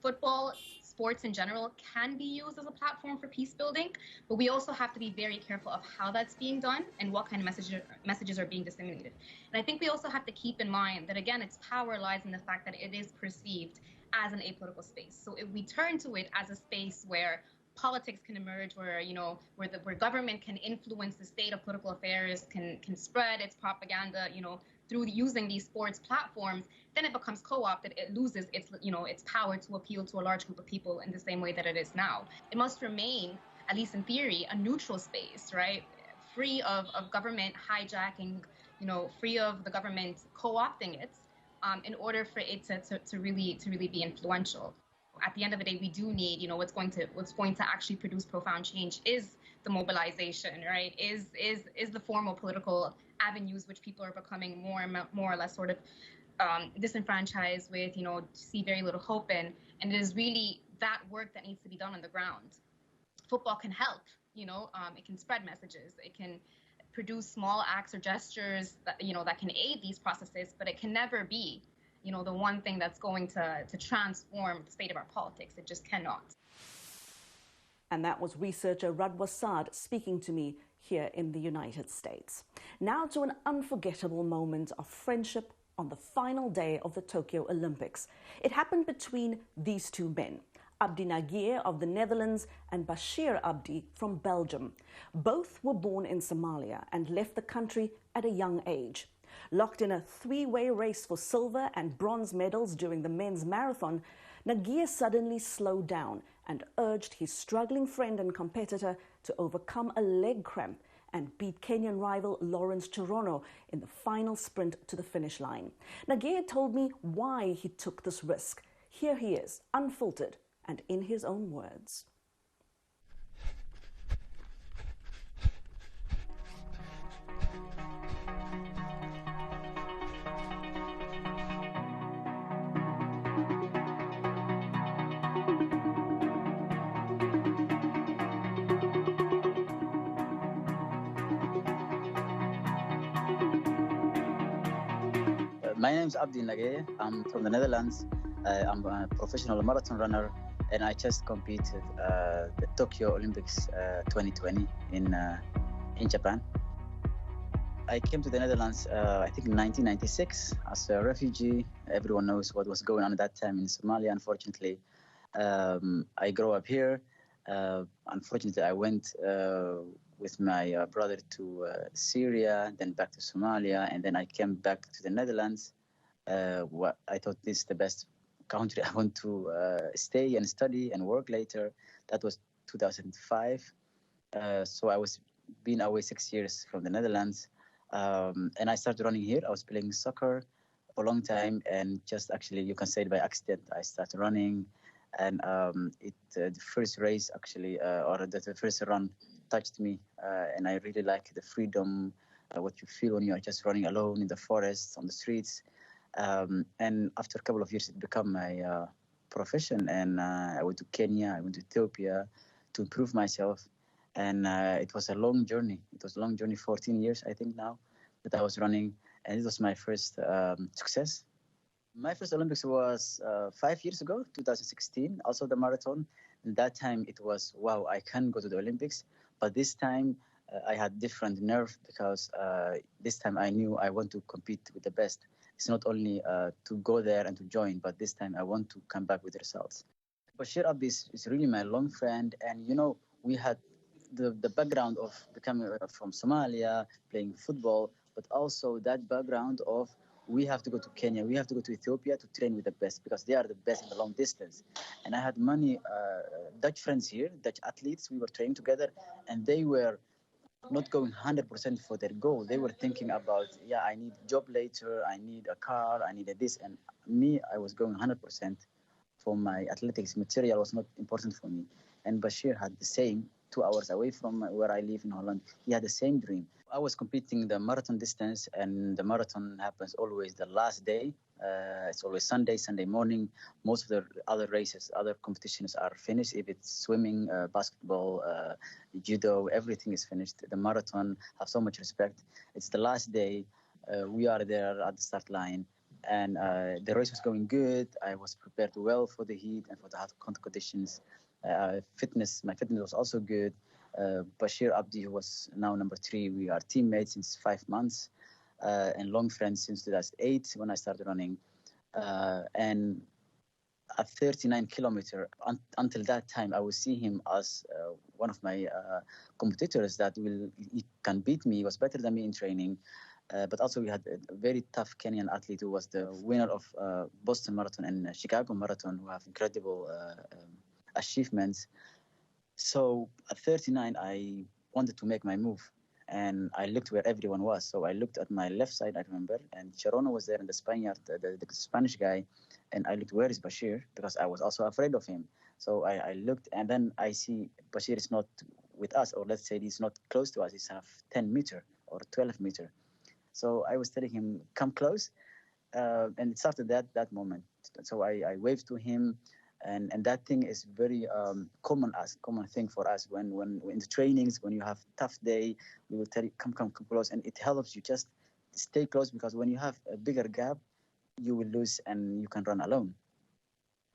Football, sports in general, can be used as a platform for peace building, but we also have to be very careful of how that's being done and what kind of messages are being disseminated. And I think we also have to keep in mind that, again, its power lies in the fact that it is perceived as an apolitical space. So if we turn to it as a space where politics can emerge, where, you know, where government can influence the state of political affairs, can spread its propaganda, you know, through using these sports platforms, then it becomes co-opted. It loses its, you know, its power to appeal to a large group of people in the same way that it is now. It must remain, at least in theory, a neutral space, right? Free of government hijacking, you know, free of the government co-opting it, in order for it to really be influential. At the end of the day, we do need, you know, what's going to actually produce profound change is the mobilization, right? Is the formal political avenues which people are becoming more or less sort of disenfranchised with, you know, see very little hope in. And it is really that work that needs to be done on the ground. Football can help, you know, it can spread messages, it can produce small acts or gestures that, you know, that can aid these processes, but it can never be, you know, the one thing that's going to transform the state of our politics. It just cannot. And that was researcher Radwa Saad speaking to me here in the United States. Now to an unforgettable moment of friendship on the final day of the Tokyo Olympics. It happened between these two men, Abdi Nageeye of the Netherlands and Bashir Abdi from Belgium. Both were born in Somalia and left the country at a young age. Locked in a three-way race for silver and bronze medals during the men's marathon, Nageeye suddenly slowed down and urged his struggling friend and competitor to overcome a leg cramp and beat Kenyan rival Lawrence Cherono in the final sprint to the finish line. Nageeye told me why he took this risk. Here he is, unfiltered and in his own words. My name is Abdi Nageeye. I'm from the Netherlands. I'm a professional marathon runner, and I just competed the Tokyo Olympics 2020 in Japan. I came to the Netherlands, I think in 1996 as a refugee. Everyone knows what was going on at that time in Somalia, unfortunately. I grew up here. Unfortunately, I went with my brother to Syria, then back to Somalia, and then I came back to the Netherlands. I thought this is the best country I want to stay and study and work later. That was 2005. So I was been away 6 years from the Netherlands. And I started running here. I was playing soccer for a long time, and just actually, you can say it by accident, I started running. And the first race actually, or the first run touched me. And I really like the freedom, what you feel when you are just running alone in the forests, on the streets. And after a couple of years, it became my profession. And I went to Kenya, I went to Ethiopia to improve myself. And it was a long journey. It was a long journey, 14 years, I think now, that I was running. And it was my first success. My first Olympics was 5 years ago, 2016, also the marathon. And that time it was, wow, I can go to the Olympics. But this time I had different nerve because this time I knew I want to compete with the best. It's not only to go there and to join, but this time I want to come back with results. Bashir Abdi is really my long friend. And, you know, we had the background of becoming from Somalia, playing football, but also that background of we have to go to Kenya, we have to go to Ethiopia to train with the best because they are the best in the long distance. And I had many Dutch friends here, Dutch athletes, we were training together, and they were not going 100% for their goal. They were thinking about, yeah, I need a job later, I need a car, I need this. And me, I was going 100% for my athletics. Material was not important for me. And Bashir had the same, 2 hours away from where I live in Holland. He had the same dream. I was competing the marathon distance, and the marathon happens always the last day. It's always Sunday morning. Most of the other races, other competitions are finished. If it's swimming, basketball, judo, everything is finished. The marathon, have so much respect. It's the last day. We are there at the start line. And the race was going good. I was prepared well for the heat and for the hot conditions. My fitness was also good. Bashir Abdi, who was now number 3, we are teammates since 5 months and long friends since 2008 when I started running. And at 39 kilometers, until that time, I would see him as one of my competitors that he can beat me. He was better than me in training. But also we had a very tough Kenyan athlete who was the winner of Boston Marathon and Chicago Marathon, who have incredible achievements. So at 39, I wanted to make my move. And I looked where everyone was. So I looked at my left side, I remember, and Cherono was there in the Spaniard, the Spanish guy. And I looked, where is Bashir? Because I was also afraid of him. So I looked, and then I see Bashir is not with us, or let's say he's not close to us. He's 10 meter or 12 meter. So I was telling him, come close. And it started that moment. So I waved to him. And that thing is very common thing for us. When in the trainings, when you have tough day, we will tell you, come close. And it helps you just stay close, because when you have a bigger gap, you will lose and you can run alone.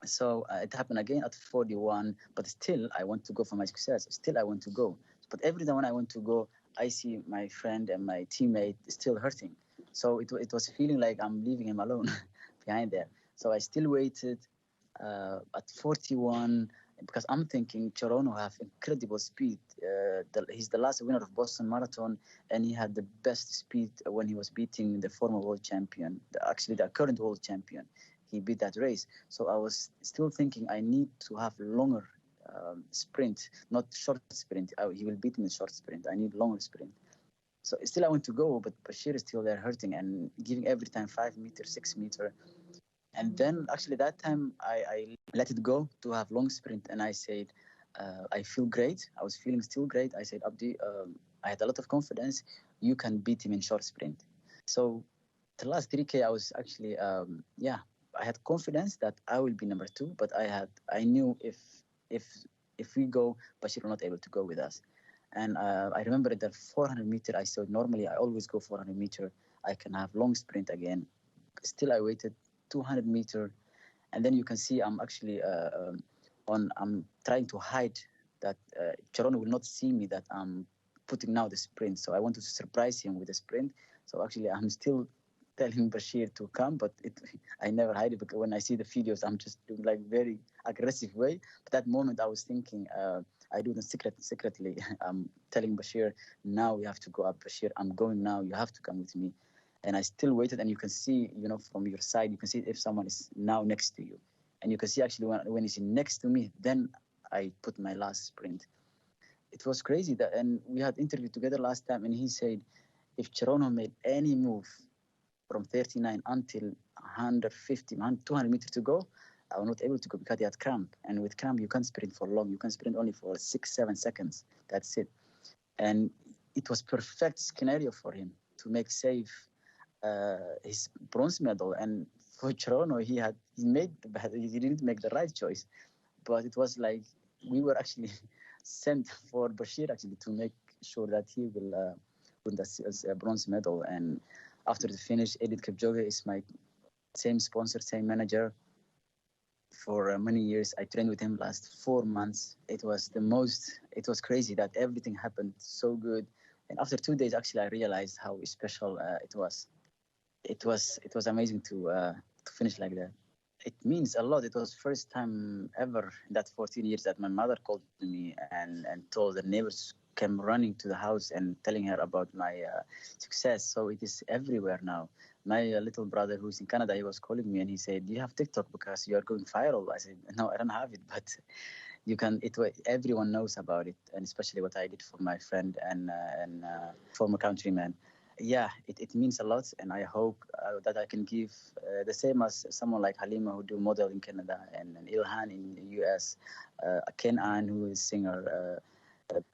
So it happened again at 41, but still I want to go for my success. Still I want to go. But every time when I want to go, I see my friend and my teammate still hurting. So it was feeling like I'm leaving him alone behind there. So I still waited at 41, because I'm thinking Cherono have incredible speed. He's the last winner of Boston Marathon, and he had the best speed when he was beating the former world champion, actually the current world champion. He beat that race. So I was still thinking I need to have longer sprint, not short sprint. He will beat me in short sprint. I need longer sprint. So still I want to go, but Bashir is still there hurting and giving every time 5 meters, 6 meters. And then actually that time I let it go to have long sprint, and I said, I feel great. I was feeling still great. I said, Abdi, I had a lot of confidence. You can beat him in short sprint. So the last 3K, I was actually, I had confidence that I will be number 2, but I knew if we go, Bashir will not able to go with us. And I remember the 400 meter, I said, normally I always go 400 meter. I can have long sprint again. Still, I waited 200 meter, and then you can see I'm actually I'm trying to hide that Cherono will not see me that I'm putting now the sprint. So I wanted to surprise him with the sprint. So actually I'm still telling Bashir to come, but I never hide it, because when I see the videos, I'm just doing like very aggressive way. But that moment I was thinking, I do it secretly. I'm telling Bashir, now we have to go up. Bashir, I'm going now. You have to come with me. And I still waited, and you can see, from your side, you can see if someone is now next to you. And you can see actually when he's next to me, then I put my last sprint. It was crazy and we had interviewed together last time, and he said, if Cherono made any move from 39 until 150, 200 meters to go, I was not able to go because he had cramp. And with cramp, you can't sprint for long. You can sprint only for 6-7 seconds. That's it. And it was perfect scenario for him to make safe his bronze medal. And for Cherono, he didn't make the right choice, but it was like we were actually sent for Bashir actually to make sure that he will win the bronze medal. And after the finish, Eliud Kipchoge is my same sponsor, same manager for many years. I trained with him last 4 months. It was crazy that everything happened so good. And after 2 days, actually, I realized how special it was. It was amazing to finish like that. It means a lot. It was first time ever in that 14 years that my mother called me and told the neighbors came running to the house and telling her about my success. So it is everywhere now. My little brother who's in Canada, he was calling me and he said, do you have TikTok because you are going viral? I said, no, I don't have it, but everyone knows about it, and especially what I did for my friend and former countryman. Yeah, it means a lot, and I hope that I can give the same as someone like Halima, who do model in Canada, and Ilhan in the US, Ken Ann, who is singer,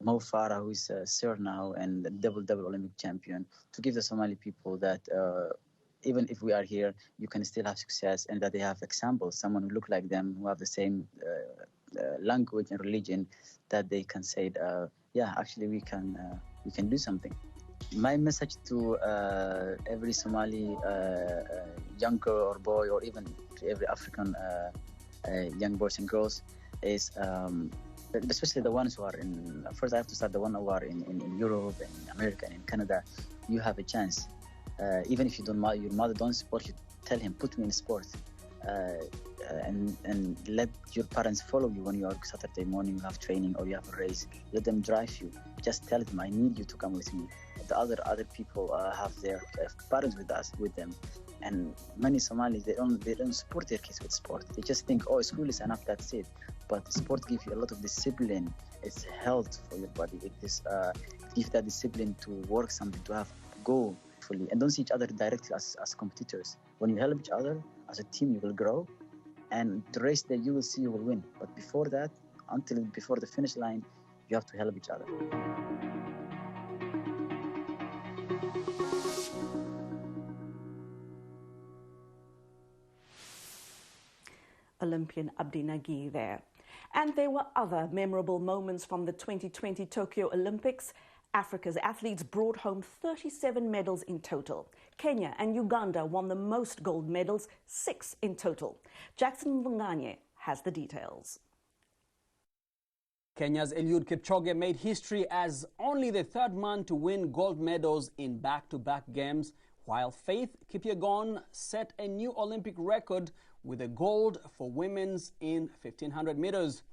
Mo Farah, who is a sir now and double Olympic champion, to give the Somali people that even if we are here, you can still have success, and that they have examples, someone who look like them, who have the same language and religion, that they can say, yeah, actually we can do something. My message to every Somali young girl or boy, or even to every African young boys and girls, is especially the ones who are in, first I have to start the one who are in Europe and America and in Canada. You have a chance. Even if your mother don't support you, tell him, put me in sport. And let your parents follow you when you are Saturday morning, you have training or you have a race. Let them drive you. Just tell them, I need you to come with me. The other people have their parents with them, and many Somalis they don't support their kids with sport. They just think, oh, school is enough, that's it. But sport gives you a lot of discipline. It's health for your body. It gives that discipline to work something, to have goal fully, and don't see each other directly as competitors. When you help each other as a team, you will grow, and the race that you will see, you will win. But before that, before the finish line, you have to help each other. Olympian Abdi Nageeye there. And there were other memorable moments from the 2020 Tokyo Olympics. Africa's athletes brought home 37 medals in total. Kenya and Uganda won the most gold medals, 6 in total. Jackson Mvunganye has the details. Kenya's Eliud Kipchoge made history as only the third man to win gold medals in back-to-back games, while Faith Kipyegon set a new Olympic record with a gold for women's in 1500 meters.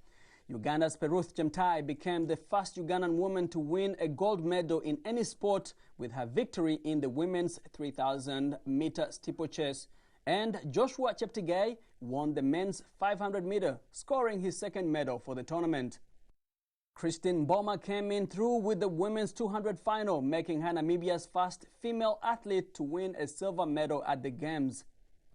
Uganda's Peruth Chemtai became the first Ugandan woman to win a gold medal in any sport with her victory in the women's 3,000-meter steeplechase. And Joshua Cheptegei won the men's 500-meter, scoring his second medal for the tournament. Christine Boma came in through with the women's 200 final, making her Namibia's first female athlete to win a silver medal at the Games.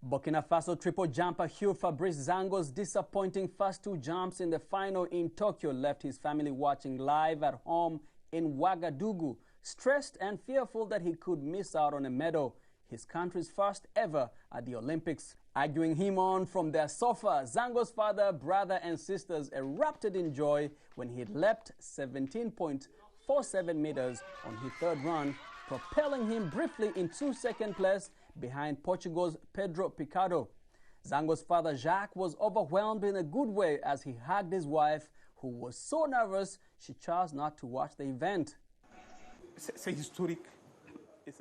Burkina Faso triple jumper Hugh Fabrice Zango's disappointing first 2 jumps in the final in Tokyo left his family watching live at home in Ouagadougou, stressed and fearful that he could miss out on a medal, his country's first ever at the Olympics. Arguing him on from their sofa, Zango's father, brother and sisters erupted in joy when he leapt 17.47 meters on his third run, propelling him briefly into second place behind Portugal's Pedro Picado. Zango's father, Jacques, was overwhelmed in a good way as he hugged his wife, who was so nervous she chose not to watch the event.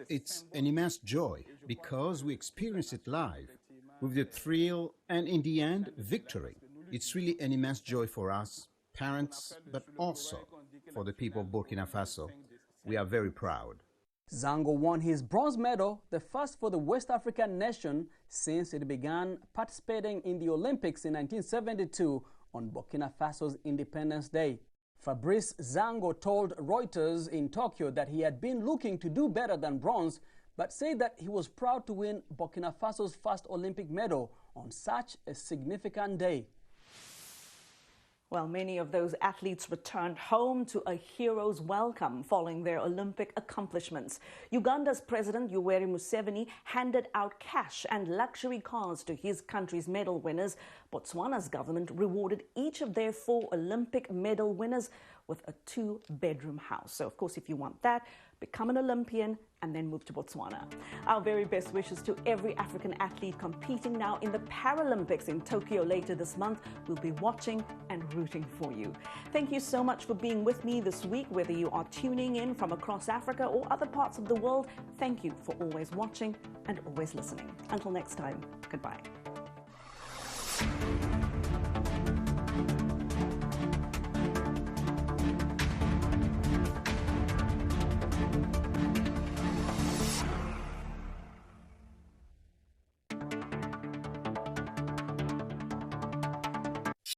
It's an immense joy because we experience it live, with the thrill and, in the end, victory. It's really an immense joy for us, parents, but also for the people of Burkina Faso. We are very proud. Zango won his bronze medal, the first for the West African nation since it began participating in the Olympics in 1972 on Burkina Faso's Independence Day. Fabrice Zango told Reuters in Tokyo that he had been looking to do better than bronze, but said that he was proud to win Burkina Faso's first Olympic medal on such a significant day. Well, many of those athletes returned home to a hero's welcome following their Olympic accomplishments. Uganda's President Yoweri Museveni handed out cash and luxury cars to his country's medal winners. Botswana's government rewarded each of their 4 Olympic medal winners with a 2-bedroom house. So, of course, if you want that, become an Olympian and then move to Botswana. Our very best wishes to every African athlete competing now in the Paralympics in Tokyo later this month. We'll be watching and rooting for you. Thank you so much for being with me this week, whether you are tuning in from across Africa or other parts of the world. Thank you for always watching and always listening. Until next time, goodbye.